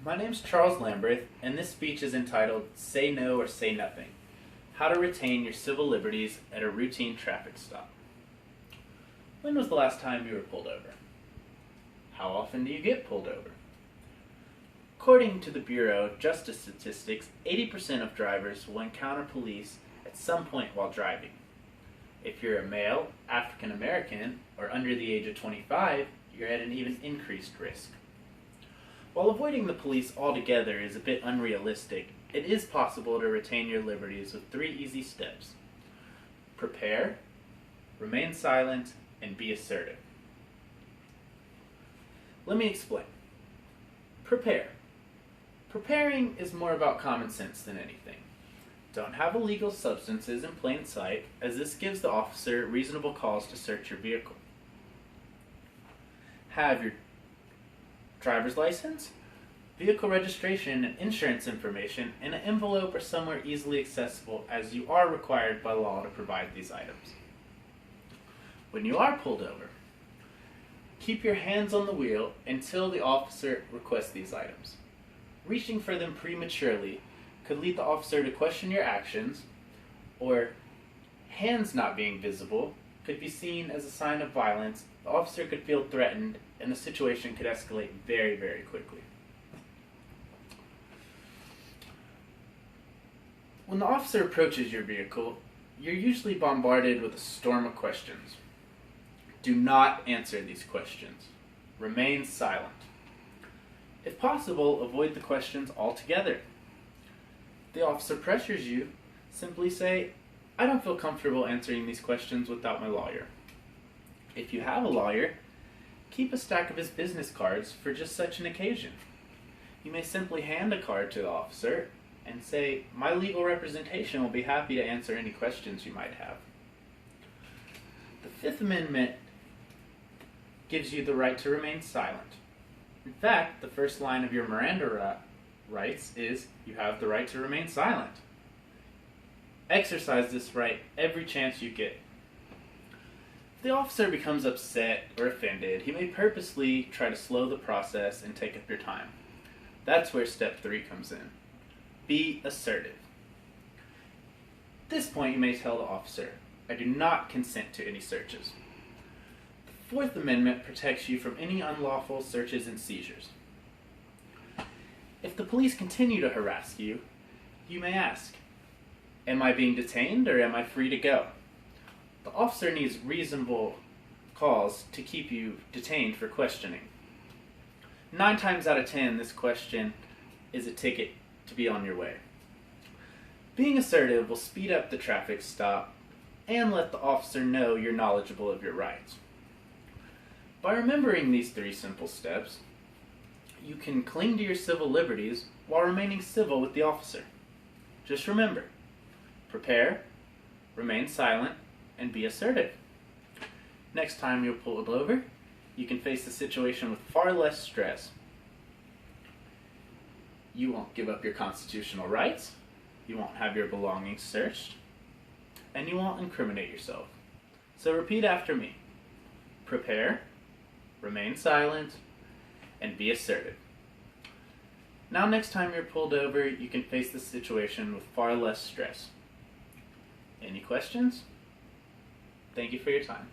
My name's Charles Lamberth, and this speech is entitled Say No or Say Nothing: How to Retain Your Civil Liberties at a Routine Traffic Stop. When was the last time you were pulled over? How often do you get pulled over? According to the Bureau of Justice Statistics, 80% of drivers will encounter police at some point while driving. If you're a male, African American, or under the age of 25, you're at an even increased risk. While avoiding the police altogether is a bit unrealistic, it is possible to retain your liberties with 3 easy steps. Prepare, remain silent, and be assertive. Let me explain. Prepare. Preparing is more about common sense than anything. Don't have illegal substances in plain sight, as this gives the officer reasonable cause to search your vehicle. Have your driver's license, vehicle registration, and insurance information in an envelope or somewhere easily accessible, as you are required by law to provide these items. When you are pulled over, keep your hands on the wheel until the officer requests these items. Reaching for them prematurely could lead the officer to question your actions, or hands not being visible could be seen as a sign of violence. The officer could feel threatened, and the situation could escalate very, very quickly. When the officer approaches your vehicle, you're usually bombarded with a storm of questions. Do not answer these questions. Remain silent. If possible, avoid the questions altogether. If the officer pressures you, simply say, "I don't feel comfortable answering these questions without my lawyer." If you have a lawyer, keep a stack of his business cards for just such an occasion. You may simply hand a card to the officer and say, "My legal representation will be happy to answer any questions you might have." The Fifth Amendment gives you the right to remain silent. In fact, the first line of your Miranda rights is, "You have the right to remain silent." Exercise this right every chance you get. If the officer becomes upset or offended, he may purposely try to slow the process and take up your time. That's where step 3 comes in. Be assertive. At this point, you may tell the officer, "I do not consent to any searches." The Fourth Amendment protects you from any unlawful searches and seizures. If the police continue to harass you, you may ask, "Am I being detained or am I free to go?" The officer needs reasonable cause to keep you detained for questioning. 9 times out of 10, this question is a ticket to be on your way. Being assertive will speed up the traffic stop and let the officer know you're knowledgeable of your rights. By remembering these 3 simple steps, you can cling to your civil liberties while remaining civil with the officer. Just remember, prepare, remain silent, and be assertive. Next time you're pulled over, you can face the situation with far less stress. You won't give up your constitutional rights, you won't have your belongings searched, and you won't incriminate yourself. So repeat after me. Prepare, remain silent, and be assertive. Now next time you're pulled over, you can face the situation with far less stress. Any questions? Thank you for your time.